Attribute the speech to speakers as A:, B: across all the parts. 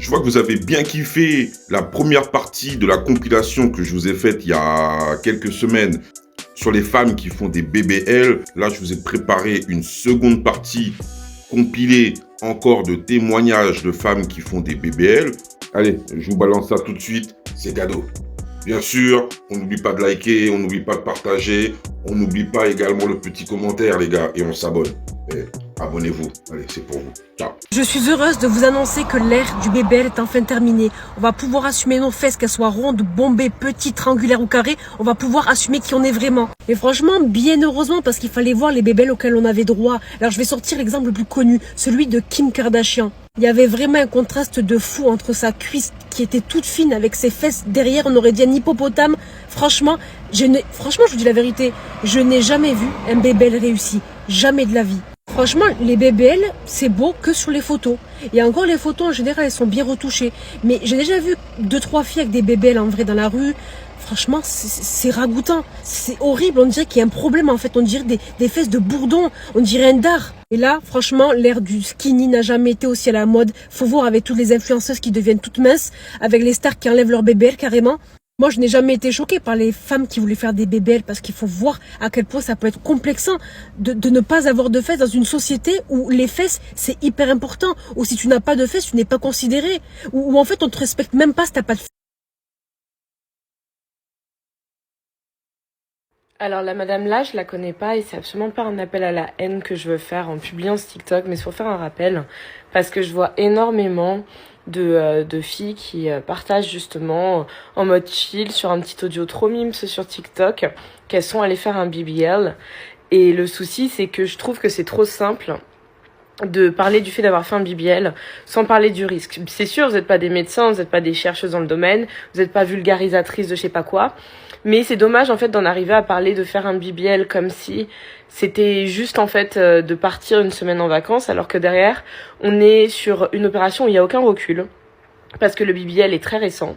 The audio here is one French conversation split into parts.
A: Je vois que vous avez bien kiffé la première partie de la compilation que je vous ai faite il y a quelques semaines sur les femmes qui font des BBL. Là, je vous ai préparé une seconde partie compilée encore de témoignages de femmes qui font des BBL. Allez, je vous balance ça tout de suite, c'est cadeau. Bien sûr, on n'oublie pas de liker, on n'oublie pas de partager, on n'oublie pas également le petit commentaire, les gars, et on s'abonne. Abonnez-vous, allez, c'est pour vous. Ciao.
B: Je suis heureuse de vous annoncer que l'ère du BBL est enfin terminée. On va pouvoir assumer nos fesses, qu'elles soient rondes, bombées, petites, triangulaires ou carrées. On va pouvoir assumer qui on est vraiment. Et franchement, bien heureusement, parce qu'il fallait voir les BBL auxquels on avait droit. Alors je vais sortir l'exemple le plus connu, celui de Kim Kardashian. Il y avait vraiment un contraste de fou entre sa cuisse qui était toute fine avec ses fesses derrière, on aurait dit un hippopotame. Franchement, je vous dis la vérité, je n'ai jamais vu un BBL réussi. Jamais de la vie. Franchement, les BBL, c'est beau que sur les photos. Et encore, les photos, en général, elles sont bien retouchées. Mais j'ai déjà vu 2-3 filles avec des BBL en vrai dans la rue. Franchement, c'est ragoûtant. C'est horrible. On dirait qu'il y a un problème, en fait. On dirait des fesses de bourdon. On dirait un dard. Et là, franchement, l'ère du skinny n'a jamais été aussi à la mode. Faut voir avec toutes les influenceuses qui deviennent toutes minces, avec les stars qui enlèvent leur BBL carrément. Moi, je n'ai jamais été choquée par les femmes qui voulaient faire des BBL parce qu'il faut voir à quel point ça peut être complexant de ne pas avoir de fesses dans une société où les fesses, c'est hyper important. Ou si tu n'as pas de fesses, tu n'es pas considéré. Ou en fait, on te respecte même pas si t'as pas de fesses.
C: Alors la madame là, je la connais pas et c'est absolument pas un appel à la haine que je veux faire en publiant ce TikTok, mais c'est pour faire un rappel parce que je vois énormément de filles qui partagent justement en mode chill sur un petit audio trop mimes sur TikTok qu'elles sont allées faire un BBL. Et le souci, c'est que je trouve que c'est trop simple de parler du fait d'avoir fait un BBL sans parler du risque. C'est sûr, vous n'êtes pas des médecins, vous n'êtes pas des chercheuses dans le domaine, vous n'êtes pas vulgarisatrices de je sais pas quoi, mais c'est dommage en fait d'en arriver à parler de faire un BBL comme si c'était juste en fait de partir une semaine en vacances, alors que derrière on est sur une opération où il n'y a aucun recul parce que le BBL est très récent.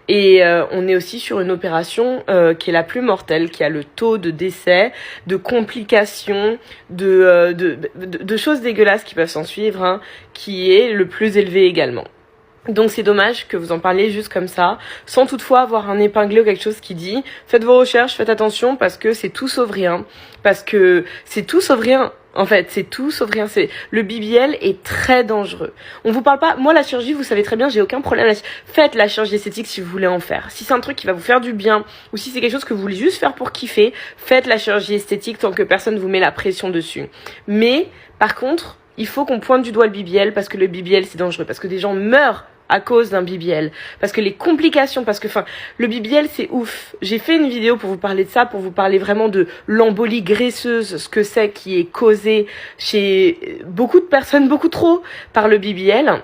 C: Et on est aussi sur une opération qui est la plus mortelle, qui a le taux de décès, de complications, de choses dégueulasses qui peuvent s'en suivre, hein, qui est le plus élevé également. Donc c'est dommage que vous en parliez juste comme ça, sans toutefois avoir un épinglé ou quelque chose qui dit « Faites vos recherches, faites attention parce que c'est tout sauf rien. » Parce que c'est tout sauf rien. En fait, c'est tout sauf rien. Le BBL est très dangereux. On vous parle pas. Moi, la chirurgie, vous savez très bien, j'ai aucun problème. Faites la chirurgie esthétique si vous voulez en faire. Si c'est un truc qui va vous faire du bien, ou si c'est quelque chose que vous voulez juste faire pour kiffer, faites la chirurgie esthétique tant que personne vous met la pression dessus. Mais, par contre, il faut qu'on pointe du doigt le BBL parce que le BBL c'est dangereux, parce que des gens meurent à cause d'un BBL, parce que les complications, parce que le BBL c'est ouf. J'ai fait une vidéo pour vous parler de ça, pour vous parler vraiment de l'embolie graisseuse, ce que c'est qui est causé chez beaucoup de personnes, beaucoup trop, par le BBL.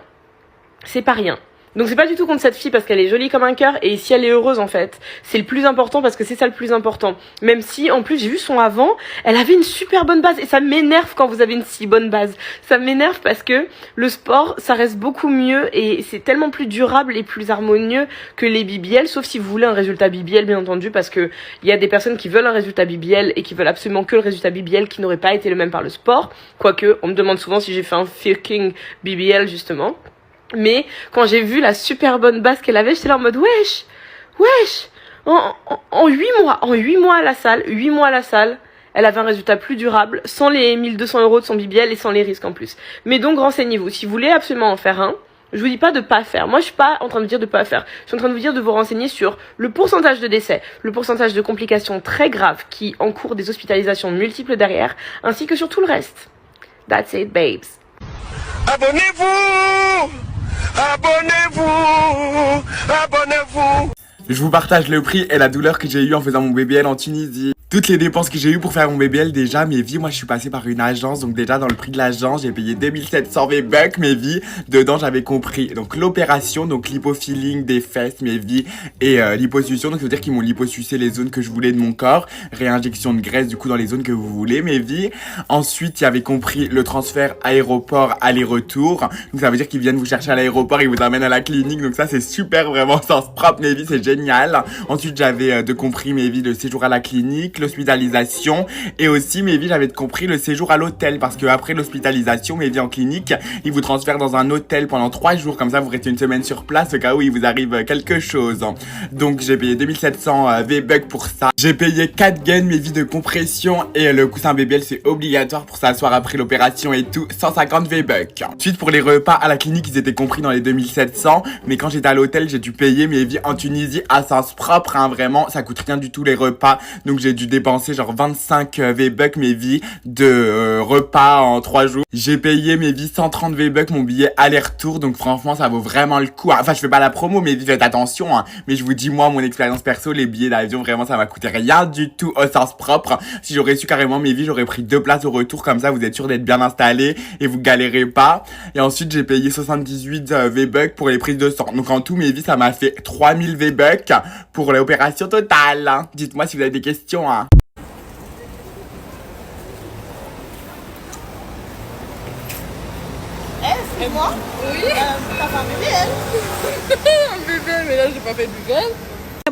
C: C'est pas rien. Donc c'est pas du tout contre cette fille parce qu'elle est jolie comme un cœur et si elle est heureuse en fait, c'est le plus important parce que c'est ça le plus important. Même si en plus j'ai vu son avant, elle avait une super bonne base et ça m'énerve quand vous avez une si bonne base. Ça m'énerve parce que le sport ça reste beaucoup mieux et c'est tellement plus durable et plus harmonieux que les BBL, sauf si vous voulez un résultat BBL bien entendu parce que il y a des personnes qui veulent un résultat BBL et qui veulent absolument que le résultat BBL qui n'aurait pas été le même par le sport. Quoique on me demande souvent si j'ai fait un fucking BBL justement. Mais quand j'ai vu la super bonne base qu'elle avait, j'étais là en mode wesh, en 8 mois à la salle, elle avait un résultat plus durable, sans les 1200 € de son BBL et sans les risques en plus. Mais donc renseignez-vous, si vous voulez absolument en faire un, je vous dis pas de pas faire. Moi, je suis pas en train de dire de pas faire. Je suis en train de vous dire de vous renseigner sur le pourcentage de décès, le pourcentage de complications très graves qui encourent des hospitalisations multiples derrière, ainsi que sur tout le reste. That's it, babes.
D: Abonnez-vous! Abonnez-vous! Abonnez-vous!
E: Je vous partage le prix et la douleur que j'ai eu en faisant mon BBL en Tunisie. Toutes les dépenses que j'ai eues pour faire mon BBL déjà, mes vies, moi je suis passé par une agence, donc déjà dans le prix de l'agence, j'ai payé 2700 V-Bucks, mes vies. Dedans j'avais compris donc l'opération, donc l'hypofilling des fesses, mes vies, et l'hyposuction, donc ça veut dire qu'ils m'ont liposucé les zones que je voulais de mon corps, réinjection de graisse du coup dans les zones que vous voulez, mes vies. Ensuite il y avait compris le transfert aéroport aller-retour, donc ça veut dire qu'ils viennent vous chercher à l'aéroport, ils vous amènent à la clinique, donc ça c'est super vraiment sens propre, mes vies, c'est génial. Ensuite j'avais de compris mes vies de séjour à la clinique, clinique, l'hospitalisation et aussi, mes vies, j'avais compris le séjour à l'hôtel parce que après l'hospitalisation, mes vies en clinique, ils vous transfèrent dans un hôtel pendant 3 jours. Comme ça, vous restez une semaine sur place au cas où il vous arrive quelque chose. Donc, j'ai payé 2700 V-Bucks pour ça. J'ai payé 4 gains, mes vies de compression et le coussin BBL, c'est obligatoire pour s'asseoir après l'opération et tout, 150 V-Bucks. Ensuite, pour les repas à la clinique, ils étaient compris dans les 2700, mais quand j'étais à l'hôtel, j'ai dû payer mes vies en Tunisie à sens propre, hein, vraiment, ça coûte rien du tout les repas, donc j'ai dû dépenser genre 25 V-Bucks mes vies de repas en 3 jours. J'ai payé mes vies 130 V-Bucks mon billet aller-retour, donc franchement ça vaut vraiment le coup. Enfin, je fais pas la promo, mais faites attention, hein. Mais je vous dis, moi, mon expérience perso, les billets d'avion, vraiment, ça m'a coûté rien du tout au sens propre. Si j'aurais su carrément mes vies, j'aurais pris 2 places au retour, comme ça vous êtes sûr d'être bien installé et vous galérez pas. Et ensuite, j'ai payé 78 V-Bucks pour les prises de sang. Donc en tout, mes vies, ça m'a fait 3000 V-Bucks pour l'opération totale, hein. Dites-moi si vous avez des questions, hein.
F: Et moi? Oui. T'as fait un BBL?
C: Un bébé, mais là j'ai pas fait de bébé.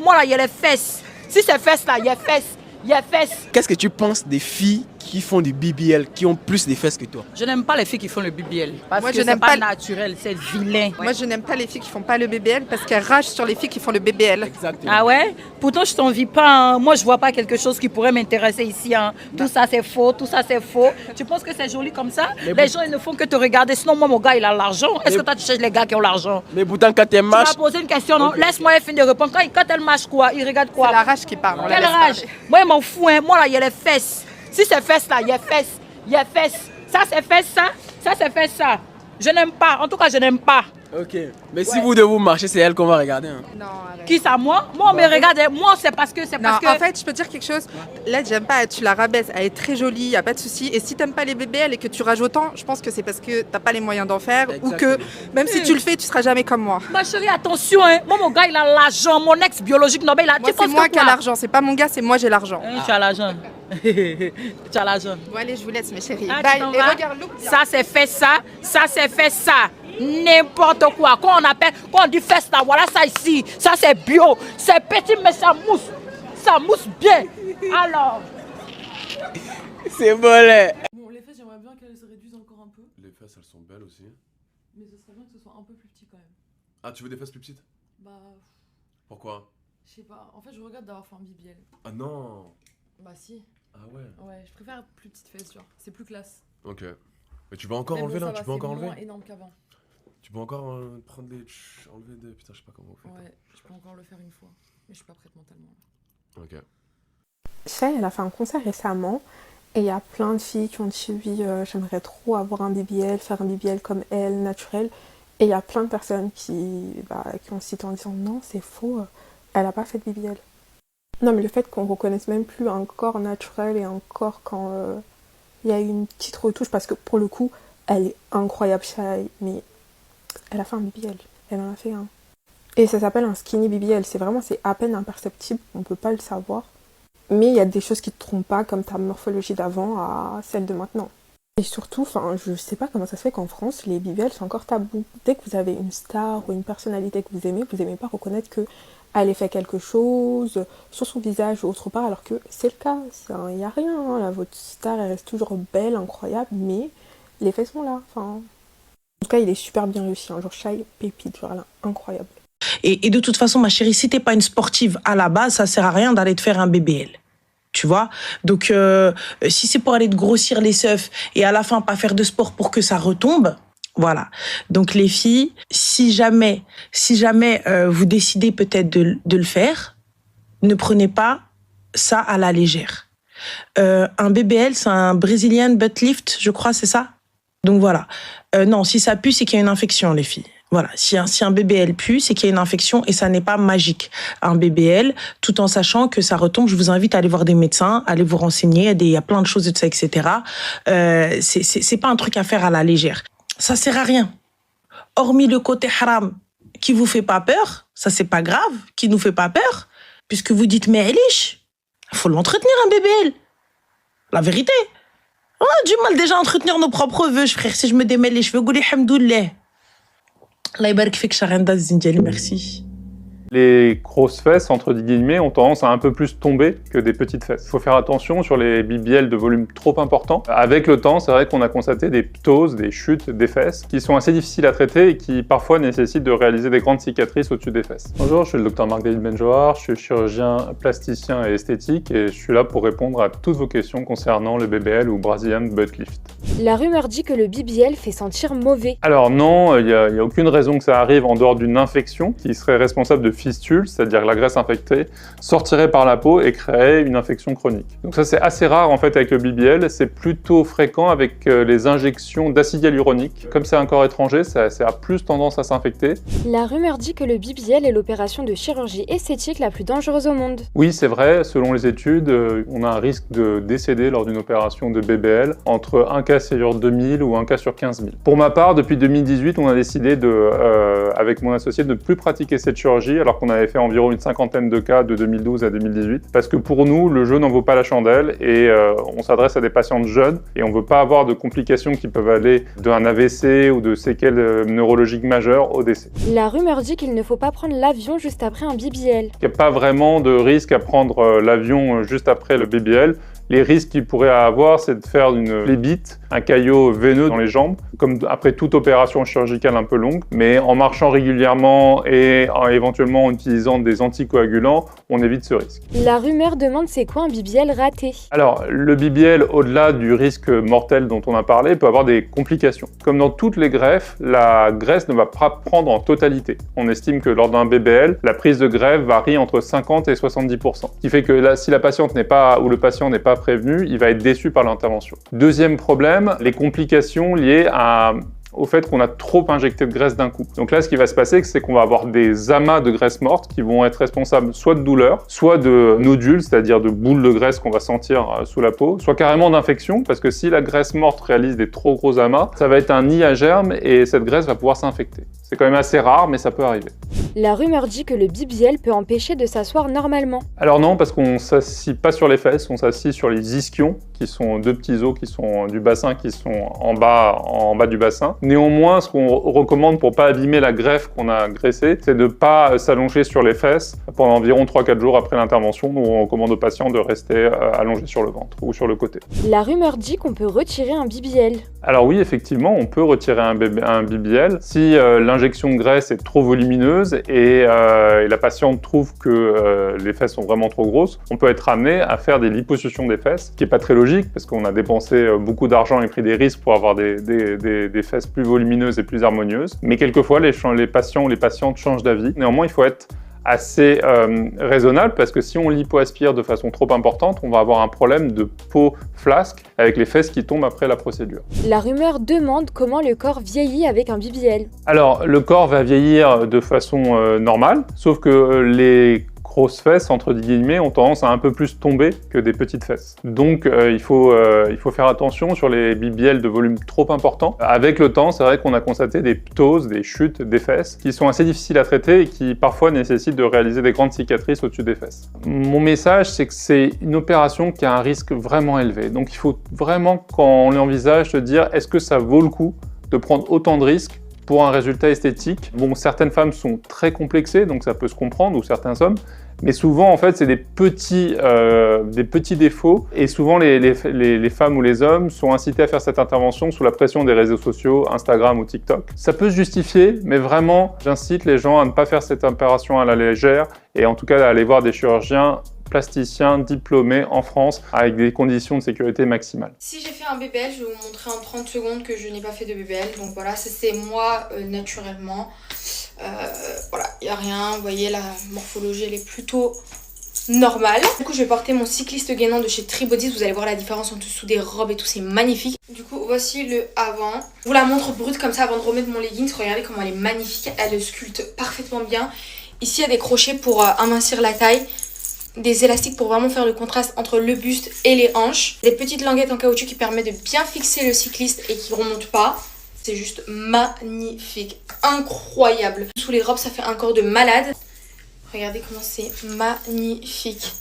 F: Moi là, il y a les fesses. Si c'est fesses là, il y a fesses. Il y a fesses.
G: Qu'est-ce que tu penses des filles qui font du BBL, qui ont plus de fesses que toi?
H: Je n'aime pas les filles qui font le BBL parce
I: Moi,
H: que
I: je
H: c'est
I: n'aime
H: pas
I: pas
H: naturel, c'est vilain.
I: Moi, je n'aime pas les filles qui font pas le BBL parce qu'elles ragent sur les filles qui font le BBL.
G: Exactement.
H: Ah ouais? Pourtant, je t'envie pas. Hein. Moi, je vois pas quelque chose qui pourrait m'intéresser ici. Hein. Tout ça, c'est faux. Tout ça, c'est faux. Tu penses que c'est joli comme ça? Les gens, ils ne font que te regarder. Sinon, moi, mon gars, il a l'argent. Est-ce que toi, tu cherches les gars qui ont l'argent?
G: Mais pourtant, quand t'es
H: Tu m'as
G: match,
H: posé une question, non? Laisse-moi finir de répondre. Quand elle marche quoi? Il regarde quoi?
I: C'est la rage qui parle. On la
H: Quelle
I: laisse
H: rage?
I: parler.
H: Moi, il m'en fout. Hein. Moi, là, il y a les fesses. Si c'est fesses, là, il y a fesses. Il y a fesses. Ça, c'est fesses, ça. Ça, c'est fesses, ça. Je n'aime pas. En tout cas, je n'aime pas.
G: ok. Mais si vous devez vous marcher, c'est elle qu'on va regarder. Hein.
I: Non, arrête.
H: Qui ça, moi? Moi, on me regarde. Moi, c'est parce que...
I: Non, en fait, je peux te dire quelque chose. Là, j'aime pas, tu la rabaisses. Elle est très jolie, y a pas de souci. Et si t'aimes pas les BBL et que tu rages autant, je pense que c'est parce que t'as pas les moyens d'en faire ou que même si tu le fais, tu seras jamais comme moi.
H: Ma chérie, attention, hein. Moi, mon gars, il a l'argent. Mon ex biologique, non, mais il a...
I: Moi, c'est moi qui ai l'argent. C'est pas mon gars, c'est moi j'ai l'argent.
H: Tu as l'argent. Tu as l'argent.
I: Bon, allez, je vous laisse, mes chéris.
H: Ah, tu
I: Bye.
H: t'en
I: Et
H: vas?
I: regarde, look bien.
H: Ça, c'est fait ça. Ça, c'est fait ça. N'importe quoi. Quand on dit fesse là, voilà ça ici. Ça, c'est bio. C'est petit, mais ça mousse. Ça mousse bien. Alors...
G: C'est bon, là.
C: Bon, les fesses, j'aimerais bien qu'elles se réduisent encore un peu.
J: Les fesses, elles sont belles aussi.
C: Mais ce serait bien que ce soit un peu plus petit quand même.
J: Ah, tu veux des fesses plus petites?
C: Bah,
J: Pourquoi?
C: je sais pas. En fait, je regrette d'avoir fait un BBL.
J: Ah non.
C: Bah, si.
J: Ah ouais.
C: Ouais, je préfère plus petites fesses, genre. C'est plus classe.
J: Ok. Mais tu vas encore
C: Mais bon,
J: enlever
C: ça
J: là?
C: va,
J: Tu peux encore
C: c'est
J: enlever?
C: moins énorme qu'avant.
J: Tu peux encore prendre des... enlever des... Putain, je sais pas comment vous faites.
C: Ouais, je peux encore le faire une fois. Mais je suis pas prête mentalement. Là.
J: Ok.
K: Shai, elle a fait un concert récemment et il y a plein de filles qui ont dit oui, j'aimerais trop avoir un BBL, faire un BBL comme elle, naturel. Et il y a plein de personnes qui ont cité en disant non, c'est faux, elle a pas fait de BBL. Non, mais le fait qu'on reconnaisse même plus un corps naturel et un corps quand il y a eu une petite retouche, parce que pour le coup, elle est incroyable, Shai, mais elle a fait un BBL, elle en a fait un. Et ça s'appelle un skinny BBL, c'est à peine imperceptible, on peut pas le savoir. Mais il y a des choses qui te trompent pas, comme ta morphologie d'avant à celle de maintenant. Et surtout, je sais pas comment ça se fait qu'en France, les BBL sont encore tabous. Dès que vous avez une star ou une personnalité que vous aimez pas reconnaître qu'elle ait fait quelque chose sur son visage ou autre part, alors que c'est le cas. Il n'y a rien, hein. Là, votre star, elle reste toujours belle, incroyable, mais les faits sont là. En tout cas, il est super bien réussi. Genre, Shai, pépite, genre, elle est incroyable.
L: Et de toute façon, ma chérie, si t'es pas une sportive à la base, ça sert à rien d'aller te faire un BBL. Tu vois? Donc, si c'est pour aller te grossir les seufs et à la fin pas faire de sport pour que ça retombe, voilà. Donc, les filles, si jamais vous décidez peut-être de le faire, ne prenez pas ça à la légère. Un BBL, c'est un Brazilian butt lift, je crois, c'est ça? Donc, voilà. Non, si ça pue, c'est qu'il y a une infection, les filles. Voilà, si un BBL pue, c'est qu'il y a une infection et ça n'est pas magique. Un BBL, tout en sachant que ça retombe, je vous invite à aller voir des médecins, à aller vous renseigner, il y a plein de choses de ça, etc. C'est pas un truc à faire à la légère. Ça sert à rien. Hormis le côté haram qui vous fait pas peur, ça c'est pas grave, qui nous fait pas peur, puisque vous dites, mais Elish, il faut l'entretenir un BBL. La vérité. On a du mal déjà à entretenir nos propres vœux, frère. Si je me démêle les cheveux, gouli hamdoullah. Allah yabarak fik Sharenda Zindiali, merci.
M: Les grosses fesses, entre guillemets, ont tendance à un peu plus tomber que des petites fesses. Il faut faire attention sur les BBL de volume trop important. Avec le temps, c'est vrai qu'on a constaté des ptoses, des chutes des fesses, qui sont assez difficiles à traiter et qui parfois nécessitent de réaliser des grandes cicatrices au-dessus des fesses. Bonjour, je suis le Dr Marc-David Benjoar, je suis chirurgien plasticien et esthétique et je suis là pour répondre à toutes vos questions concernant le BBL ou Brazilian Butt Lift.
N: La rumeur dit que le BBL fait sentir mauvais.
M: Alors non, il n'y a aucune raison que ça arrive en dehors d'une infection qui serait responsable de fistules, c'est-à-dire que la graisse infectée sortirait par la peau et créerait une infection chronique. Donc ça c'est assez rare en fait avec le BBL, c'est plutôt fréquent avec les injections d'acide hyaluronique. Comme c'est un corps étranger, ça a plus tendance à s'infecter.
N: La rumeur dit que le BBL est l'opération de chirurgie esthétique la plus dangereuse au monde.
M: Oui, c'est vrai, selon les études, on a un risque de décéder lors d'une opération de BBL entre un cas sur 2000 ou un cas sur 15 000. Pour ma part, depuis 2018, on a décidé avec mon associé de ne plus pratiquer cette chirurgie alors qu'on avait fait environ une cinquantaine de cas de 2012 à 2018 parce que pour nous, le jeu n'en vaut pas la chandelle et on s'adresse à des patientes jeunes et on ne veut pas avoir de complications qui peuvent aller d'un AVC ou de séquelles neurologiques majeures au décès.
N: La rumeur dit qu'il ne faut pas prendre l'avion juste après un BBL.
M: Il n'y a pas vraiment de risque à prendre l'avion juste après le BBL. Les risques qu'il pourrait avoir, c'est de faire une phlébite, un caillot veineux dans les jambes, comme après toute opération chirurgicale un peu longue. Mais en marchant régulièrement et éventuellement en utilisant des anticoagulants, on évite ce risque.
N: La rumeur demande c'est quoi un BBL raté.
M: Alors, le BBL, au-delà du risque mortel dont on a parlé, peut avoir des complications. Comme dans toutes les greffes, la graisse ne va pas prendre en totalité. On estime que lors d'un BBL, la prise de greffe varie entre 50 et 70%. Ce qui fait que là, si la patiente n'est pas, ou le patient n'est pas prévenu, il va être déçu par l'intervention. Deuxième problème, les complications liées au fait qu'on a trop injecté de graisse d'un coup. Donc là, ce qui va se passer, c'est qu'on va avoir des amas de graisse morte qui vont être responsables soit de douleurs, soit de nodules, c'est-à-dire de boules de graisse qu'on va sentir sous la peau, soit carrément d'infection, parce que si la graisse morte réalise des trop gros amas, ça va être un nid à germes et cette graisse va pouvoir s'infecter. C'est quand même assez rare, mais ça peut arriver.
N: La rumeur dit que le BBL peut empêcher de s'asseoir normalement.
M: Alors non, parce qu'on ne s'assit pas sur les fesses, on s'assit sur les ischions, qui sont deux petits os qui sont du bassin, qui sont en bas du bassin. Néanmoins, ce qu'on recommande pour ne pas abîmer la greffe qu'on a graissée, c'est de ne pas s'allonger sur les fesses pendant environ 3-4 jours après l'intervention. Nous, on recommande aux patients de rester allongés sur le ventre ou sur le côté.
N: La rumeur dit qu'on peut retirer un BBL.
M: Alors oui, effectivement, on peut retirer un BBL si l'injection de graisse est trop volumineuse et la patiente trouve que les fesses sont vraiment trop grosses. On peut être amené à faire des liposuctions des fesses, ce qui n'est pas très logique parce qu'on a dépensé beaucoup d'argent et pris des risques pour avoir des fesses plus volumineuses et plus harmonieuses. Mais quelquefois, les patients ou les patientes changent d'avis. Néanmoins, il faut être assez raisonnable parce que si on lipoaspire de façon trop importante, on va avoir un problème de peau flasque avec les fesses qui tombent après la procédure.
N: La rumeur demande comment le corps vieillit avec un BBL.
M: Alors, le corps va vieillir de façon normale, sauf que les grosses fesses, entre guillemets, ont tendance à un peu plus tomber que des petites fesses. Donc il faut faire attention sur les BBL de volume trop important. Avec le temps, c'est vrai qu'on a constaté des ptoses, des chutes des fesses, qui sont assez difficiles à traiter et qui parfois nécessitent de réaliser des grandes cicatrices au-dessus des fesses. Mon message, c'est que c'est une opération qui a un risque vraiment élevé. Donc il faut vraiment, quand on l'envisage, se dire est-ce que ça vaut le coup de prendre autant de risques pour un résultat esthétique. Bon, certaines femmes sont très complexées, donc ça peut se comprendre, ou certains hommes, mais souvent, en fait, c'est des petits défauts, et souvent, les femmes ou les hommes sont incités à faire cette intervention sous la pression des réseaux sociaux, Instagram ou TikTok. Ça peut se justifier, mais vraiment, j'incite les gens à ne pas faire cette opération à la légère, et en tout cas, à aller voir des chirurgiens plasticiens diplômés en France avec des conditions de sécurité maximales.
O: Si j'ai fait un BBL, je vais vous montrer en 30 secondes que je n'ai pas fait de BBL. Donc voilà, ça c'est moi naturellement. Voilà, il n'y a rien. Vous voyez, la morphologie elle est plutôt normale. Du coup, je vais porter mon cycliste gainant de chez Tribodies. Vous allez voir la différence en dessous des robes et tout, c'est magnifique. Du coup, voici le avant. Je vous la montre brute comme ça avant de remettre mon leggings. Regardez comment elle est magnifique. Elle sculpte parfaitement bien. Ici, il y a des crochets pour amincir la taille. Des élastiques pour vraiment faire le contraste entre le buste et les hanches. Des petites languettes en caoutchouc qui permettent de bien fixer le cycliste et qui ne remontent pas. C'est juste magnifique, incroyable. Sous les robes, ça fait un corps de malade. Regardez comment c'est magnifique.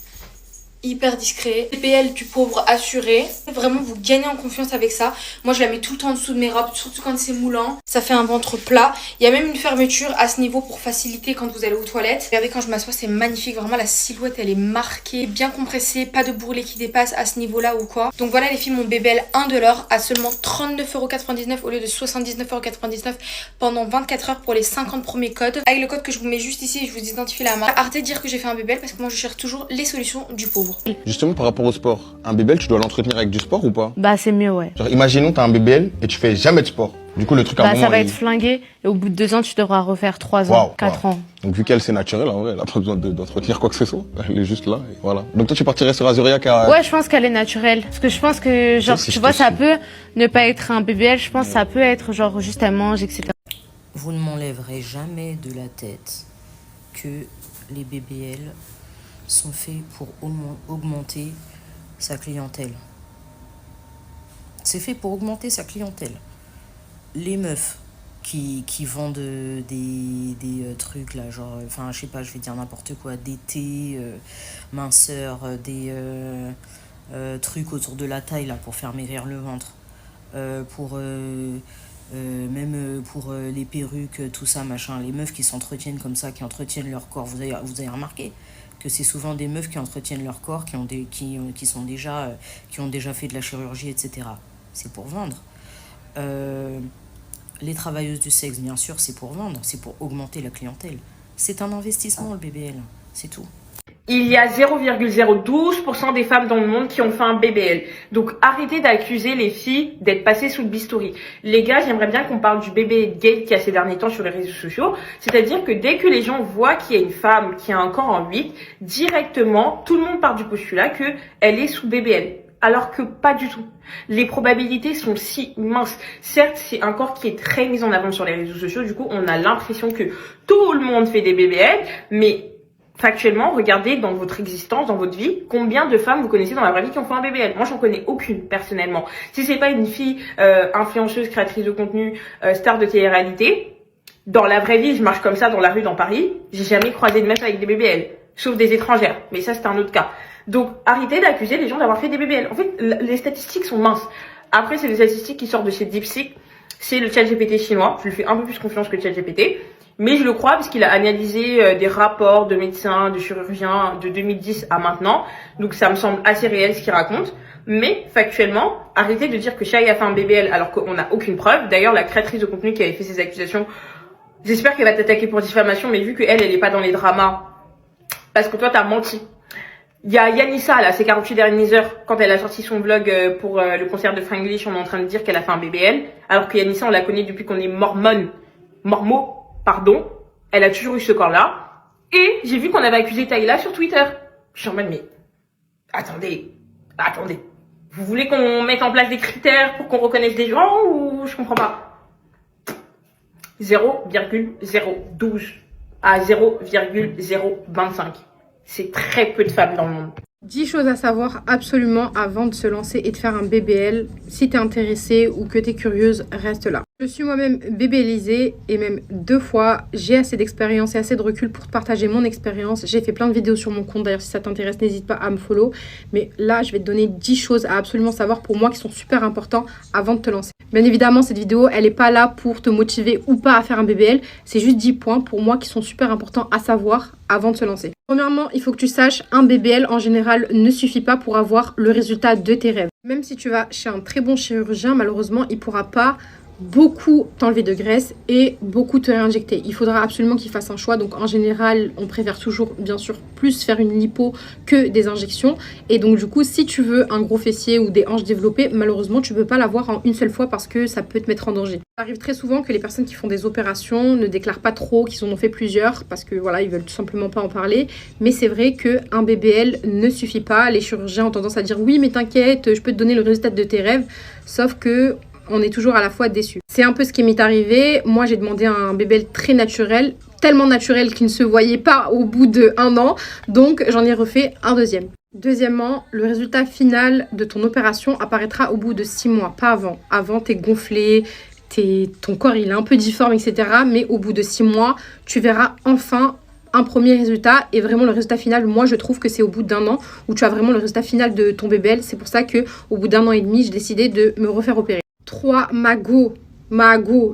O: hyper discret. BBL du pauvre assuré. Vraiment, vous gagnez en confiance avec ça. Moi, je la mets tout le temps en dessous de mes robes, surtout quand c'est moulant. Ça fait un ventre plat. Il y a même une fermeture à ce niveau pour faciliter quand vous allez aux toilettes. Regardez, quand je m'assois, c'est magnifique. Vraiment, la silhouette, elle est marquée, bien compressée, pas de bourrelet qui dépasse à ce niveau-là ou quoi. Donc voilà les filles, mon BBL 1 $ à seulement 39,99 € au lieu de 79,99 € pendant 24 heures pour les 50 premiers codes. Avec le code que je vous mets juste ici, je vous identifie la marque. Arrêtez de dire que j'ai fait un BBL parce que moi, je cherche toujours les solutions du pauvre.
P: Justement par rapport au sport, un BBL tu dois l'entretenir avec du sport ou pas?
Q: Bah c'est mieux ouais.
P: Genre imaginons t'as un BBL et tu fais jamais de sport. Du coup le truc à un moment
Q: ça va être flingué et au bout de 2 ans tu devras refaire 3 ans, 4 ans.
P: Donc vu qu'elle c'est naturel en vrai, elle a pas besoin d'entretenir quoi que ce soit. Elle est juste là et voilà. Donc toi tu partirais sur Azuria car...
Q: Ouais je pense qu'elle est naturelle. Parce que je pense que genre tu vois ça peut ne pas être un BBL, je pense que ça peut être genre juste elle mange etc.
R: Vous ne m'enlèverez jamais de la tête que les BBL sont faits pour augmenter sa clientèle. C'est fait pour augmenter sa clientèle. Les meufs qui vendent des trucs là, genre, enfin je sais pas, je vais dire n'importe quoi, des thés, minceurs, des trucs autour de la taille là pour faire maigrir le ventre, même pour les perruques, tout ça machin, les meufs qui s'entretiennent comme ça, qui entretiennent leur corps, vous avez remarqué que c'est souvent des meufs qui entretiennent leur corps, qui ont déjà fait de la chirurgie, etc. C'est pour vendre. Les travailleuses du sexe, bien sûr, c'est pour vendre, c'est pour augmenter la clientèle. C'est un investissement, le BBL, c'est tout.
C: Il y a 0,012% des femmes dans le monde qui ont fait un BBL. Donc arrêtez d'accuser les filles d'être passées sous le bistouri. Les gars, j'aimerais bien qu'on parle du bébé gay qui a ces derniers temps sur les réseaux sociaux. C'est-à-dire que dès que les gens voient qu'il y a une femme qui a un corps en 8, directement, tout le monde part du postulat qu'elle est sous BBL. Alors que pas du tout. Les probabilités sont si minces. Certes, c'est un corps qui est très mis en avant sur les réseaux sociaux. Du coup, on a l'impression que tout le monde fait des BBL, mais factuellement, regardez dans votre existence, dans votre vie, combien de femmes vous connaissez dans la vraie vie qui ont fait un BBL. Moi, j'en connais aucune, personnellement. Si c'est pas une fille influenceuse, créatrice de contenu, star de télé-réalité, dans la vraie vie, je marche comme ça dans la rue dans Paris, j'ai jamais croisé de meuf avec des BBL. Sauf des étrangères. Mais ça, c'est un autre cas. Donc, arrêtez d'accuser les gens d'avoir fait des BBL. En fait, les statistiques sont minces. Après, c'est des statistiques qui sortent de chez DeepSeek. C'est le ChatGPT chinois. Je lui fais un peu plus confiance que le ChatGPT. Mais je le crois parce qu'il a analysé des rapports de médecins, de chirurgiens de 2010 à maintenant. Donc ça me semble assez réel ce qu'il raconte. Mais factuellement, arrêtez de dire que Shai a fait un BBL alors qu'on n'a aucune preuve. D'ailleurs, la créatrice de contenu qui avait fait ces accusations, j'espère qu'elle va t'attaquer pour diffamation, mais vu qu'elle est pas dans les dramas, parce que toi t'as menti. Il y a Yanissa là, ces 48 dernières heures, quand elle a sorti son vlog pour le concert de Franglish, on est en train de dire qu'elle a fait un BBL, alors que Yanissa on la connaît depuis qu'on est mormo, pardon, elle a toujours eu ce corps-là. Et j'ai vu qu'on avait accusé Taïla sur Twitter. Je suis en mode, mais attendez. Vous voulez qu'on mette en place des critères pour qu'on reconnaisse des gens ou je comprends pas? 0,012 à 0,025. C'est très peu de femmes dans le monde.
S: 10 choses à savoir absolument avant de se lancer et de faire un BBL. Si t'es intéressée ou que t'es curieuse, reste là. Je suis moi-même BBLisée et même 2 fois. J'ai assez d'expérience et assez de recul pour te partager mon expérience. J'ai fait plein de vidéos sur mon compte. D'ailleurs, si ça t'intéresse, n'hésite pas à me follow. Mais là, je vais te donner 10 choses à absolument savoir pour moi qui sont super importantes avant de te lancer. Bien évidemment, cette vidéo, elle n'est pas là pour te motiver ou pas à faire un BBL. C'est juste 10 points pour moi qui sont super importants à savoir avant de se lancer. Premièrement, il faut que tu saches, un BBL en général ne suffit pas pour avoir le résultat de tes rêves. Même si tu vas chez un très bon chirurgien, malheureusement, il ne pourra pas beaucoup t'enlever de graisse et beaucoup te réinjecter. Il faudra absolument qu'il fasse un choix. Donc en général, on préfère toujours, bien sûr, plus faire une lipo que des injections. Et donc du coup, si tu veux un gros fessier ou des hanches développées, malheureusement, tu ne peux pas l'avoir en une seule fois parce que ça peut te mettre en danger. Ça arrive très souvent que les personnes qui font des opérations ne déclarent pas trop qu'ils en ont fait plusieurs parce que voilà, ils veulent tout simplement pas en parler. Mais c'est vrai qu'un BBL ne suffit pas. Les chirurgiens ont tendance à dire oui, mais t'inquiète, je peux te donner le résultat de tes rêves. Sauf que on est toujours à la fois déçu. C'est un peu ce qui m'est arrivé. Moi, j'ai demandé un BBL très naturel, tellement naturel qu'il ne se voyait pas au bout d'1 an. Donc, j'en ai refait un deuxième. Deuxièmement, le résultat final de ton opération apparaîtra au bout de 6 mois, pas avant. Avant, t'es gonflé, ton corps il est un peu difforme, etc. Mais au bout de 6 mois, tu verras enfin un premier résultat et vraiment le résultat final, moi je trouve que c'est au bout d'1 an où tu as vraiment le résultat final de ton BBL. C'est pour ça que au bout d'1 an et demi, j'ai décidé de me refaire opérer. 3, Mago,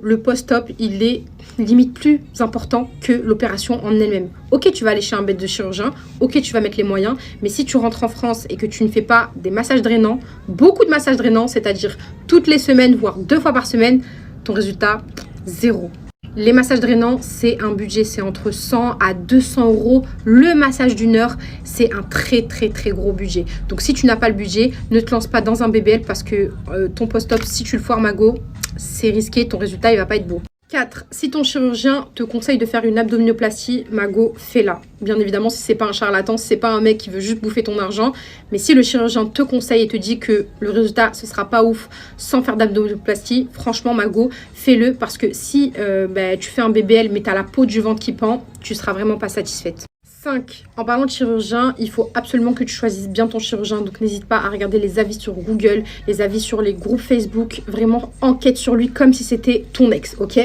S: le post-op, il est limite plus important que l'opération en elle-même. Ok, tu vas aller chez un bête de chirurgien, ok, tu vas mettre les moyens, mais si tu rentres en France et que tu ne fais pas des massages drainants, beaucoup de massages drainants, c'est-à-dire toutes les semaines, voire 2 fois par semaine, ton résultat, 0. Les massages drainants, c'est un budget, c'est entre 100 à 200 euros. Le massage d'1 heure, c'est un très gros budget. Donc si tu n'as pas le budget, ne te lance pas dans un BBL parce que ton post-op, si tu le foires Mago, c'est risqué, ton résultat, il va pas être beau. 4. Si ton chirurgien te conseille de faire une abdominoplastie, Mago, fais-la. Bien évidemment, si c'est pas un charlatan, si c'est pas un mec qui veut juste bouffer ton argent. Mais si le chirurgien te conseille et te dit que le résultat, ce sera pas ouf sans faire d'abdominoplastie, franchement, Mago, fais-le. Parce que si tu fais un BBL mais t'as la peau du ventre qui pend, tu seras vraiment pas satisfaite. 5. En parlant de chirurgien, il faut absolument que tu choisisses bien ton chirurgien. Donc n'hésite pas à regarder les avis sur Google, les avis sur les groupes Facebook. Vraiment, enquête sur lui comme si c'était ton ex, ok ?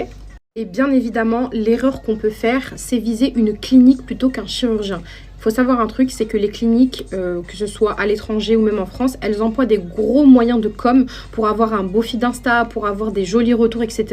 S: Et bien évidemment, l'erreur qu'on peut faire, c'est viser une clinique plutôt qu'un chirurgien. Il faut savoir un truc, c'est que les cliniques, que ce soit à l'étranger ou même en France, elles emploient des gros moyens de com pour avoir un beau feed Insta, pour avoir des jolis retours, etc.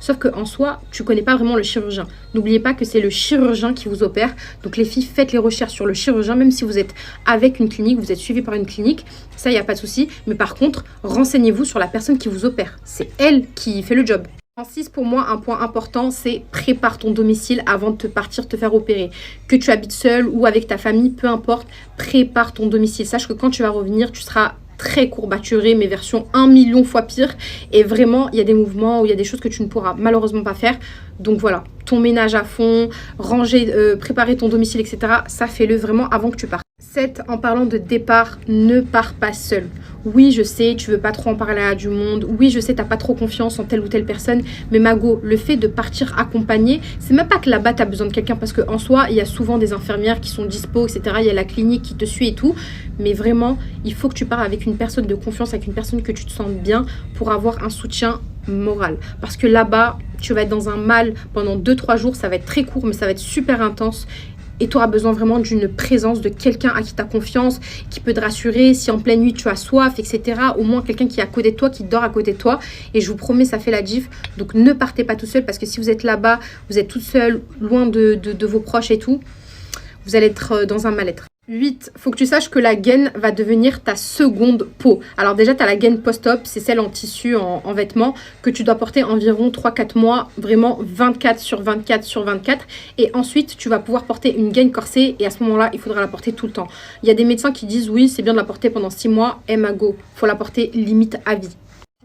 S: Sauf qu'en soi, tu connais pas vraiment le chirurgien. N'oubliez pas que c'est le chirurgien qui vous opère. Donc les filles, faites les recherches sur le chirurgien, même si vous êtes avec une clinique, vous êtes suivi par une clinique, ça, il n'y a pas de souci. Mais par contre, renseignez-vous sur la personne qui vous opère. C'est elle qui fait le job. En 6, pour moi, un point important, c'est prépare ton domicile avant de partir te faire opérer. Que tu habites seul ou avec ta famille, peu importe, prépare ton domicile. Sache que quand tu vas revenir, tu seras très courbaturé, mais version 1 million fois pire. Et vraiment, il y a des mouvements où il y a des choses que tu ne pourras malheureusement pas faire. Donc voilà, ton ménage à fond, ranger, préparer ton domicile, etc. Ça, fais-le vraiment avant que tu partes. 7, en parlant de départ, ne pars pas seul. Oui, je sais, tu veux pas trop en parler à du monde. Oui, je sais, t'as pas trop confiance en telle ou telle personne. Mais Mago, le fait de partir accompagné, c'est même pas que là-bas t'as besoin de quelqu'un parce qu'en soi, il y a souvent des infirmières qui sont dispo, etc. Il y a la clinique qui te suit et tout. Mais vraiment, il faut que tu pars avec une personne de confiance, avec une personne que tu te sens bien pour avoir un soutien moral. Parce que là-bas, tu vas être dans un mal pendant 2-3 jours. Ça va être très court, mais ça va être super intense. Et tu auras besoin vraiment d'une présence de quelqu'un à qui tu as confiance, qui peut te rassurer. Si en pleine nuit tu as soif, etc. Au moins quelqu'un qui est à côté de toi, qui dort à côté de toi. Et je vous promets, ça fait la diff. Donc ne partez pas tout seul parce que si vous êtes là-bas, vous êtes toute seule, loin de vos proches et tout, vous allez être dans un mal-être. 8, faut que tu saches que la gaine va devenir ta seconde peau. Alors déjà, tu as la gaine post-op, c'est celle en tissu, en vêtements, que tu dois porter environ 3-4 mois, vraiment 24 sur 24 sur 24. Et ensuite, tu vas pouvoir porter une gaine corsée et à ce moment-là, il faudra la porter tout le temps. Il y a des médecins qui disent oui, c'est bien de la porter pendant 6 mois. Mago, faut la porter limite à vie.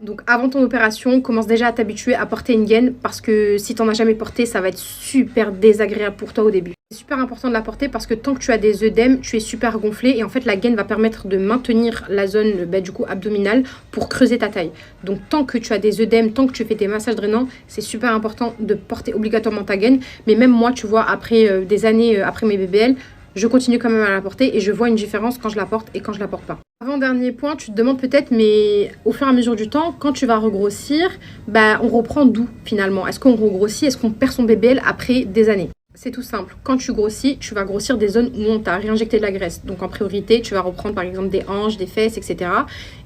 S: Donc avant ton opération, commence déjà à t'habituer à porter une gaine parce que si tu n'en as jamais porté, ça va être super désagréable pour toi au début. C'est super important de la porter parce que tant que tu as des œdèmes, tu es super gonflé et en fait la gaine va permettre de maintenir la zone du coup abdominale pour creuser ta taille. Donc tant que tu as des œdèmes, tant que tu fais tes massages drainants, c'est super important de porter obligatoirement ta gaine. Mais même moi, tu vois, après des années après mes BBL, je continue quand même à la porter et je vois une différence quand je la porte et quand je la porte pas. Avant-dernier point, tu te demandes peut-être, mais au fur et à mesure du temps, quand tu vas regrossir, on reprend d'où finalement? Est-ce qu'on regrossit? Est-ce qu'on perd son BBL après des années? C'est tout simple. Quand tu grossis, tu vas grossir des zones où on t'a réinjecté de la graisse. Donc en priorité, tu vas reprendre par exemple des hanches, des fesses, etc.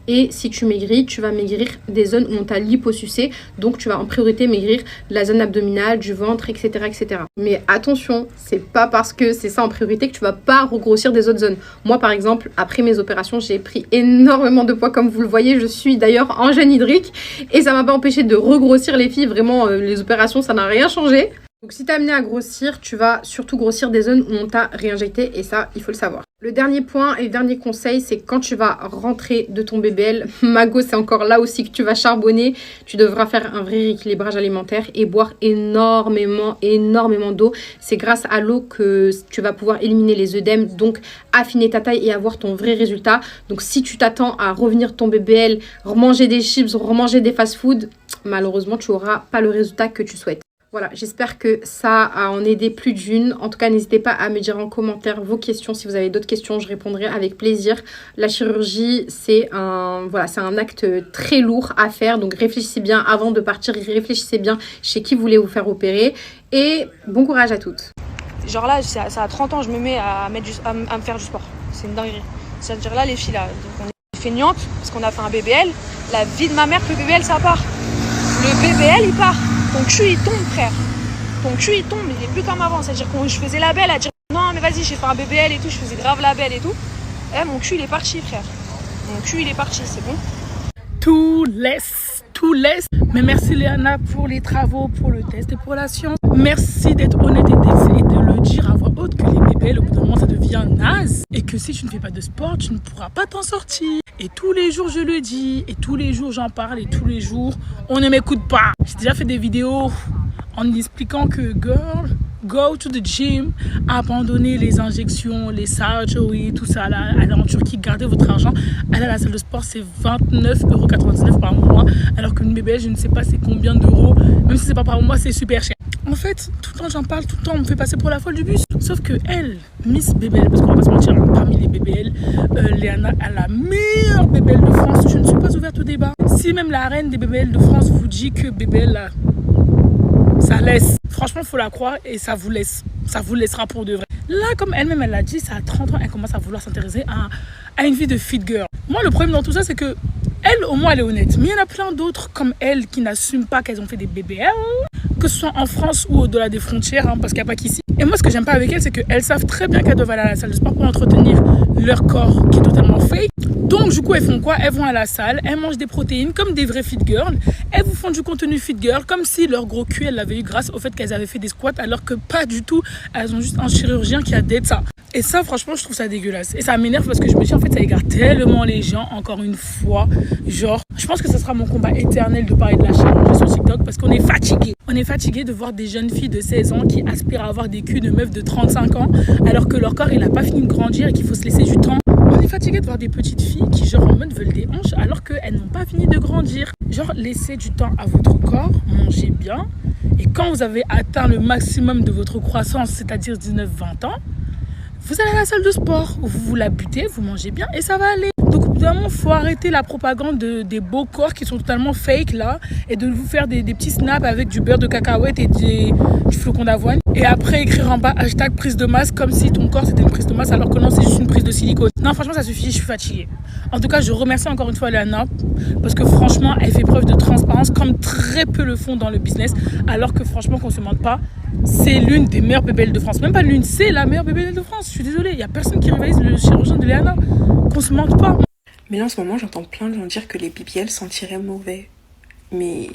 S: Et si tu maigris, tu vas maigrir des zones où on t'a liposucé. Donc tu vas en priorité maigrir de la zone abdominale, du ventre, etc. etc. Mais attention, c'est pas parce que c'est ça en priorité que tu vas pas regrossir des autres zones. Moi par exemple, après mes opérations, j'ai pris énormément de poids comme vous le voyez. Je suis d'ailleurs en gêne hydrique et ça m'a pas empêché de regrossir les filles. Vraiment, les opérations, ça n'a rien changé. Donc si tu es amené à grossir, tu vas surtout grossir des zones où on t'a réinjecté et ça, il faut le savoir. Le dernier point et le dernier conseil, c'est quand tu vas rentrer de ton BBL, Mago, c'est encore là aussi que tu vas charbonner. Tu devras faire un vrai rééquilibrage alimentaire et boire énormément d'eau. C'est grâce à l'eau que tu vas pouvoir éliminer les œdèmes, donc affiner ta taille et avoir ton vrai résultat. Donc si tu t'attends à revenir de ton BBL, remanger des chips, remanger des fast-food, malheureusement, tu n'auras pas le résultat que tu souhaites. Voilà, j'espère que ça a en aidé plus d'une. En tout cas, n'hésitez pas à me dire en commentaire vos questions. Si vous avez d'autres questions, je répondrai avec plaisir. La chirurgie, c'est un acte très lourd à faire. Donc, réfléchissez bien avant de partir. Réfléchissez bien chez qui vous voulez vous faire opérer. Et bon courage à toutes.
T: Genre là, ça a 30 ans, je me mets à me faire du sport. C'est une dinguerie. C'est-à-dire là, les filles, là, donc on est feignantes parce qu'on a fait un BBL. La vie de ma mère, le BBL, ça part. Le BBL, il part. Ton cul, il tombe, frère. Ton cul, il tombe, il est plus comme avant. C'est-à-dire que je faisais la belle à dire non, mais vas-y, j'ai fait un BBL et tout, je faisais grave la belle et tout. Eh, mon cul, il est parti, frère. Mon cul, il est parti, c'est bon.
U: Tout laisse. Mais merci Léana pour les travaux, pour le test et pour la science. Merci d'être honnête et de le dire à voix haute que les BBL, au bout d'un moment, ça devient naze. Et que si tu ne fais pas de sport, tu ne pourras pas t'en sortir. Et tous les jours, je le dis. Et tous les jours, j'en parle. Et tous les jours, on ne m'écoute pas. J'ai déjà fait des vidéos en expliquant que girl, go to the gym, abandonnez les injections, les surgeries, tout ça là, allez en Turquie, gardez votre argent, allez à la salle de sport, c'est 29,99 € par mois, alors qu'une bébé, je ne sais pas c'est combien d'euros, même si c'est pas par mois, c'est super cher. En fait, tout le temps j'en parle, tout le temps on me fait passer pour la folle du bus. Sauf que elle, Miss BBL, parce qu'on va pas se mentir, parmi les BBL, Léana a la meilleure BBL de France. Je ne suis pas ouverte au débat. Si même la reine des BBL de France vous dit que BBL là, ça laisse. Franchement, faut la croire et ça vous laisse. Ça vous laissera pour de vrai. Là, comme elle-même, elle l'a dit, ça a 30 ans, elle commence à vouloir s'intéresser à une vie de fit girl. Moi, le problème dans tout ça, c'est que elle, au moins, elle est honnête. Mais il y en a plein d'autres comme elle qui n'assument pas qu'elles ont fait des BBL, que ce soit en France ou au-delà des frontières, parce qu'il n'y a pas qu'ici. Et moi, ce que j'aime pas avec elles, c'est qu'elles savent très bien qu'elles doivent aller à la salle de sport pour entretenir leur corps qui est totalement fake. Donc, du coup, elles font quoi? Elles vont à la salle, elles mangent des protéines comme des vraies fit girls. Elles vous font du contenu fit girl comme si leur gros cul, elles l'avaient eu grâce au fait qu'elles avaient fait des squats, alors que pas du tout. Elles ont juste un chirurgien qui a d'aide ça. Et ça, franchement, je trouve ça dégueulasse. Et ça m'énerve parce que je me dis, en fait, ça égare tellement les gens, encore une fois. Genre, je pense que ce sera mon combat éternel de parler de la chirurgie sur TikTok parce qu'on est fatigué. On est fatigué de voir des jeunes filles de 16 ans qui aspirent à avoir des culs de meufs de 35 ans, alors que leur corps, il n'a pas fini de grandir et qu'il faut se laisser du temps. On est fatigué de voir des petites filles qui, genre, en mode veulent des hanches alors qu'elles n'ont pas fini de grandir. Genre, laissez du temps à votre corps, mangez bien. Et quand vous avez atteint le maximum de votre croissance, c'est-à-dire 19-20 ans, vous allez à la salle de sport, vous la butez, vous mangez bien et ça va aller. Donc évidemment, il faut arrêter la propagande des beaux corps qui sont totalement fake là et de vous faire des petits snaps avec du beurre de cacahuète et du flocon d'avoine. Et après écrire en bas hashtag prise de masse comme si ton corps c'était une prise de masse alors que non, c'est juste une prise de silicone. Non, franchement, ça suffit, je suis fatiguée. En tout cas, je remercie encore une fois Léana parce que franchement, elle fait preuve de transparence comme très peu le font dans le business. Alors que franchement, qu'on se mente pas, c'est l'une des meilleures BBL de France. Même pas l'une, c'est la meilleure BBL de France. Je suis désolée, il n'y a personne qui rivalise le chirurgien de Léana. Qu'on se mente pas.
K: Mais là, en ce moment, j'entends plein de gens dire que les BBL sentiraient mauvais. Mais...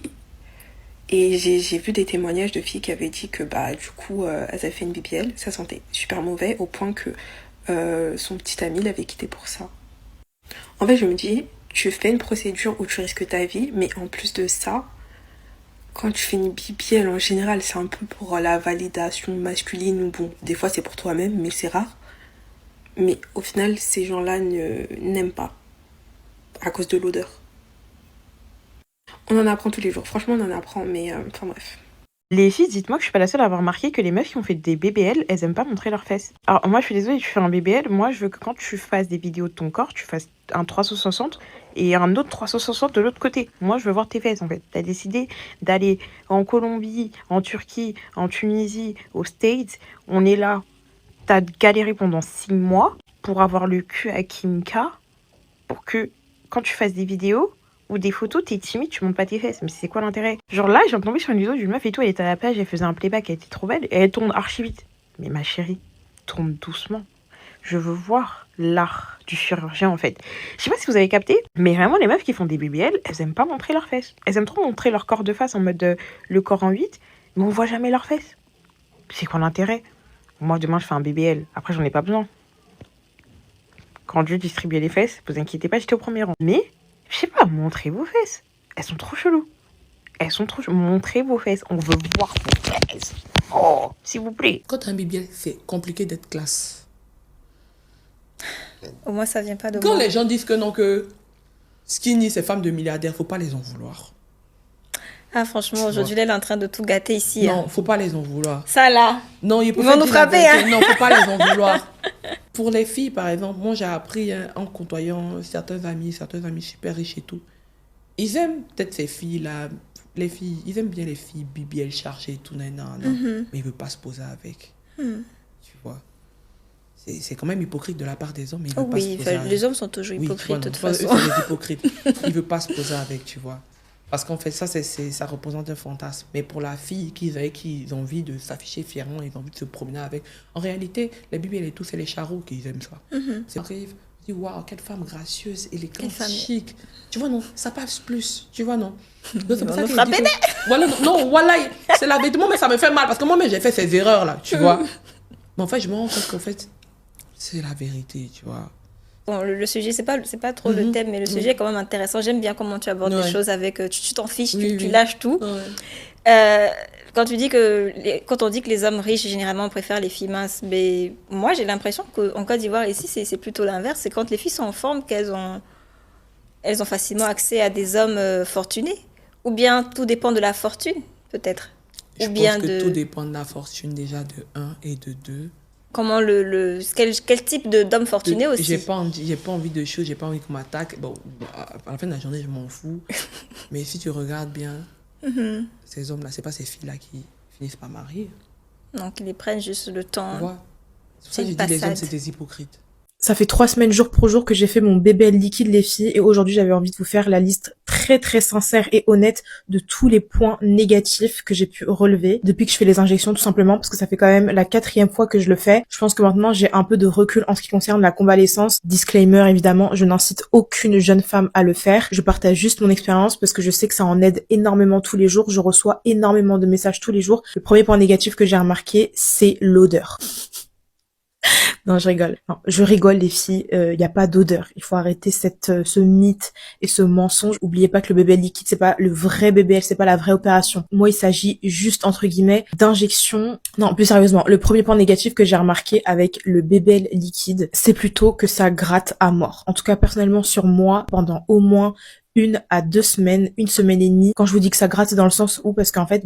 K: Et j'ai vu des témoignages de filles qui avaient dit que, du coup, elles avaient fait une BBL, ça sentait super mauvais, au point que son petit ami l'avait quitté pour ça. En fait, je me dis, tu fais une procédure où tu risques ta vie, mais en plus de ça, quand tu fais une BBL, en général, c'est un peu pour la validation masculine, ou bon, des fois c'est pour toi-même, mais c'est rare. Mais au final, ces gens-là n'aiment pas, à cause de l'odeur. On en apprend tous les jours, franchement on en apprend, mais enfin bref.
V: Les filles, dites-moi que je suis pas la seule à avoir remarqué que les meufs qui ont fait des BBL, elles aiment pas montrer leurs fesses. Alors moi je suis désolée, tu fais un BBL, moi je veux que quand tu fasses des vidéos de ton corps, tu fasses un 360 et un autre 360 de l'autre côté. Moi je veux voir tes fesses en fait. T'as décidé d'aller en Colombie, en Turquie, en Tunisie, aux States, on est là. T'as galéré pendant 6 mois pour avoir le cul à Kim K, pour que quand tu fasses des vidéos ou des photos, t'es timide, tu montes pas tes fesses. Mais c'est quoi l'intérêt? Genre là, j'ai tombé sur une vidéo d'une meuf et tout, elle était à la plage, elle faisait un playback, elle était trop belle, et elle tourne archi vite. Mais ma chérie, tourne doucement. Je veux voir l'art du chirurgien en fait. Je sais pas si vous avez capté, mais vraiment les meufs qui font des BBL, elles aiment pas montrer leurs fesses. Elles aiment trop montrer leur corps de face en mode le corps en 8, mais on voit jamais leurs fesses. C'est quoi l'intérêt? Moi demain je fais un BBL, après j'en ai pas besoin. Quand je distribue les fesses, vous inquiétez pas, j'étais au premier rang. Mais, je sais pas, montrez vos fesses. Elles sont trop cheloues. Elles sont trop cheloues. Montrez vos fesses. On veut voir vos fesses. Oh, s'il vous plaît.
W: Quand un BBL, c'est compliqué d'être classe.
X: Au moins, ça vient pas de
W: Quand
X: moi.
W: les gens disent que non, que skinny, c'est femme de milliardaires, faut pas les en vouloir.
X: Ah, franchement, aujourd'hui, elle est en train de tout gâter ici.
W: Non, faut pas les en vouloir.
X: Ça, là.
W: Non, ils
X: vont nous frapper, hein.
W: Non, faut pas les en vouloir. Pour les filles, par exemple, moi, j'ai appris en côtoyant certains amis super riches et tout. Ils aiment peut-être ces filles-là. Les filles, ils aiment bien les filles BBL chargées et tout, non. Mais ils veulent pas se poser avec. tu vois. C'est quand même hypocrite de la part des hommes. Ils
X: Oh
W: veulent pas se
X: oui,
W: poser avec.
X: les hommes sont toujours
W: Oui, tu
X: hypocrites
W: vois,
X: de
W: non,
X: toute
W: eux,
X: façon.
W: c'est des hypocrites. Ils ne veulent pas se poser avec, tu vois. Parce qu'en fait, ça représente un fantasme. Mais pour la fille qui ont envie de s'afficher fièrement, ils ont envie de se promener avec. En réalité, les BBL et tout, c'est les charros qui aiment ça. C'est arrive, tu dis, waouh, quelle femme gracieuse, élégante, chic. Tu vois, non, ça passe plus. Tu vois, non. Donc, c'est pour ça que je dis que- Voilà, non, voilà, c'est la vérité. Moi, mais ça me fait mal parce que moi-même, j'ai fait ces erreurs-là, tu vois. Mais en fait, je me rends compte qu'en fait, c'est la vérité, tu vois.
X: Bon, le sujet, c'est pas trop le thème, mais le sujet est quand même intéressant. J'aime bien comment tu abordes les choses avec... tu t'en fiches, tu lâches tout. Quand tu dis quand on dit que les hommes riches, généralement, préfèrent les filles minces, mais moi, j'ai l'impression qu'en Côte d'Ivoire, ici, c'est plutôt l'inverse. C'est quand les filles sont en forme qu'elles ont facilement accès à des hommes fortunés. Ou bien tout dépend de la fortune, peut-être.
W: Je pense que tout dépend de la fortune déjà de 1 et de 2.
X: Comment quel type d'homme fortuné aussi.
W: J'ai pas envie de choses, j'ai pas envie qu'on m'attaque. Bon, à la fin de la journée, je m'en fous. Mais si tu regardes bien, ces hommes-là, c'est pas ces filles-là qui finissent par marier.
X: Donc, ils les prennent juste le temps.
W: Tu vois. C'est pour ça que je dis les hommes, c'est des hypocrites.
V: Ça fait 3 semaines jour pour jour que j'ai fait mon BBL liquide les filles et aujourd'hui j'avais envie de vous faire la liste très très sincère et honnête de tous les points négatifs que j'ai pu relever depuis que je fais les injections, tout simplement parce que ça fait quand même la 4e fois que je le fais. Je pense que maintenant j'ai un peu de recul en ce qui concerne la convalescence. Disclaimer évidemment, je n'incite aucune jeune femme à le faire. Je partage juste mon expérience parce que je sais que ça en aide énormément tous les jours. Je reçois énormément de messages tous les jours. Le premier point négatif que j'ai remarqué, c'est l'odeur. Non, je rigole. Non, je rigole les filles, il y a pas d'odeur. Il faut arrêter ce mythe et ce mensonge. Oubliez pas que le BBL liquide, c'est pas le vrai BBL, c'est pas la vraie opération. Moi, il s'agit juste entre guillemets d'injection. Non, plus sérieusement, le premier point négatif que j'ai remarqué avec le BBL liquide, c'est plutôt que ça gratte à mort. En tout cas, personnellement sur moi, pendant au moins 1 à 2 semaines, 1 semaine et demie. Quand je vous dis que ça gratte, c'est dans le sens où, parce qu'en fait,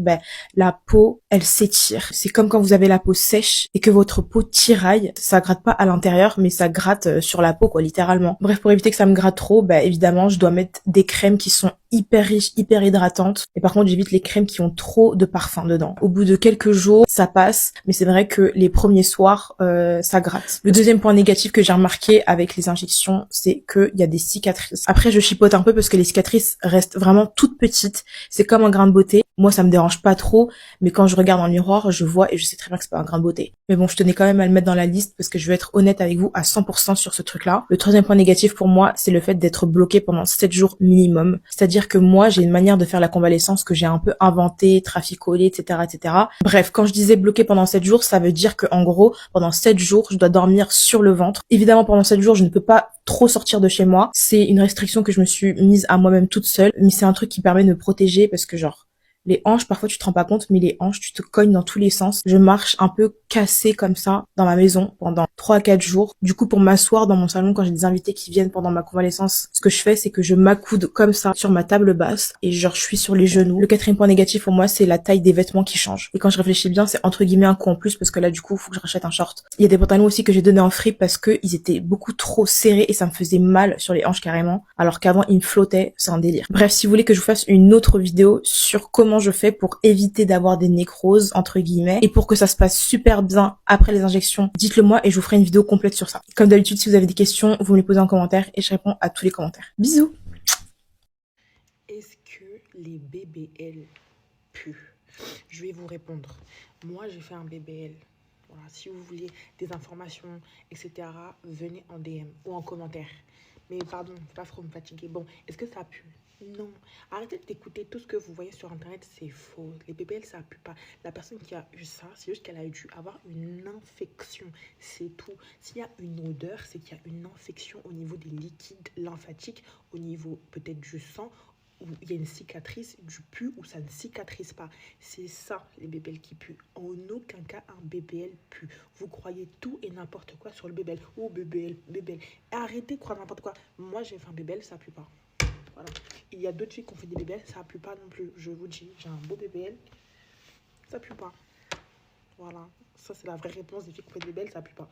V: la peau, elle s'étire. C'est comme quand vous avez la peau sèche et que votre peau tiraille. Ça gratte pas à l'intérieur, mais ça gratte sur la peau, quoi, littéralement. Bref, pour éviter que ça me gratte trop, évidemment, je dois mettre des crèmes qui sont hyper riches, hyper hydratantes. Et par contre, j'évite les crèmes qui ont trop de parfum dedans. Au bout de quelques jours, ça passe, mais c'est vrai que les premiers soirs, ça gratte. Le deuxième point négatif que j'ai remarqué avec les injections, c'est qu'il y a des cicatrices. Après, je chipote un peu parce que les cicatrices restent vraiment toutes petites. C'est comme un grain de beauté. Moi, ça me dérange pas trop, mais quand je regarde dans le miroir, je vois et je sais très bien que c'est pas un grain de beauté. Mais bon, je tenais quand même à le mettre dans la liste parce que je veux être honnête avec vous à 100% sur ce truc-là. Le troisième point négatif pour moi, c'est le fait d'être bloqué pendant 7 jours minimum. C'est-à-dire que moi, j'ai une manière de faire la convalescence que j'ai un peu inventée, traficolée, etc., etc. Bref, quand je disais bloqué pendant 7 jours, ça veut dire que, en gros, pendant 7 jours, je dois dormir sur le ventre. Évidemment, pendant 7 jours, je ne peux pas trop sortir de chez moi. C'est une restriction que je me suis mise à moi-même toute seule, mais c'est un truc qui permet de me protéger parce que les hanches, parfois tu te rends pas compte, mais les hanches, tu te cognes dans tous les sens. Je marche un peu cassée comme ça dans ma maison pendant 3 à 4 jours. Du coup, pour m'asseoir dans mon salon, quand j'ai des invités qui viennent pendant ma convalescence, ce que je fais, c'est que je m'accoude comme ça sur ma table basse et je suis sur les genoux. Le 4e point négatif pour moi, c'est la taille des vêtements qui change. Et quand je réfléchis bien, c'est entre guillemets un coup en plus parce que là, du coup, faut que je rachète un short. Il y a des pantalons aussi que j'ai donné en fripe parce que ils étaient beaucoup trop serrés et ça me faisait mal sur les hanches carrément. Alors qu'avant, ils me flottaient, c'est un délire. Bref, si vous voulez que je vous fasse une autre vidéo sur comment je fais pour éviter d'avoir des nécroses, entre guillemets, et pour que ça se passe super bien après les injections, dites-le moi et je vous ferai une vidéo complète sur ça. Comme d'habitude, si vous avez des questions, vous me les posez en commentaire et je réponds à tous les commentaires. Bisous! Est-ce que les BBL puent? Je vais vous répondre. Moi, j'ai fait un BBL. Voilà, si vous voulez des informations, etc., venez en DM ou en commentaire. Mais pardon, pas trop me fatiguer. Bon, est-ce que ça pue? Non. Arrêtez d'écouter tout ce que vous voyez sur internet, c'est faux. Les BBL, ça pue pas. La personne qui a eu ça, c'est juste qu'elle a dû avoir une infection. C'est tout. S'il y a une odeur, c'est qu'il y a une infection au niveau des liquides lymphatiques, au niveau peut-être du sang, où il y a une cicatrice, du pus, où ça ne cicatrise pas. C'est ça, les BBL qui puent. En aucun cas, un BBL pue. Vous croyez tout et n'importe quoi sur le BBL. Oh, BBL, BBL. Arrêtez de croire n'importe quoi. Moi, j'ai fait un BBL, ça pue pas. Voilà. Il y a d'autres filles qui ont fait des BBL, ça pue pas non plus. Je vous dis, j'ai un beau BBL, ça pue pas. Voilà. Ça, c'est la vraie réponse des filles qui ont fait des BBL, ça pue pas.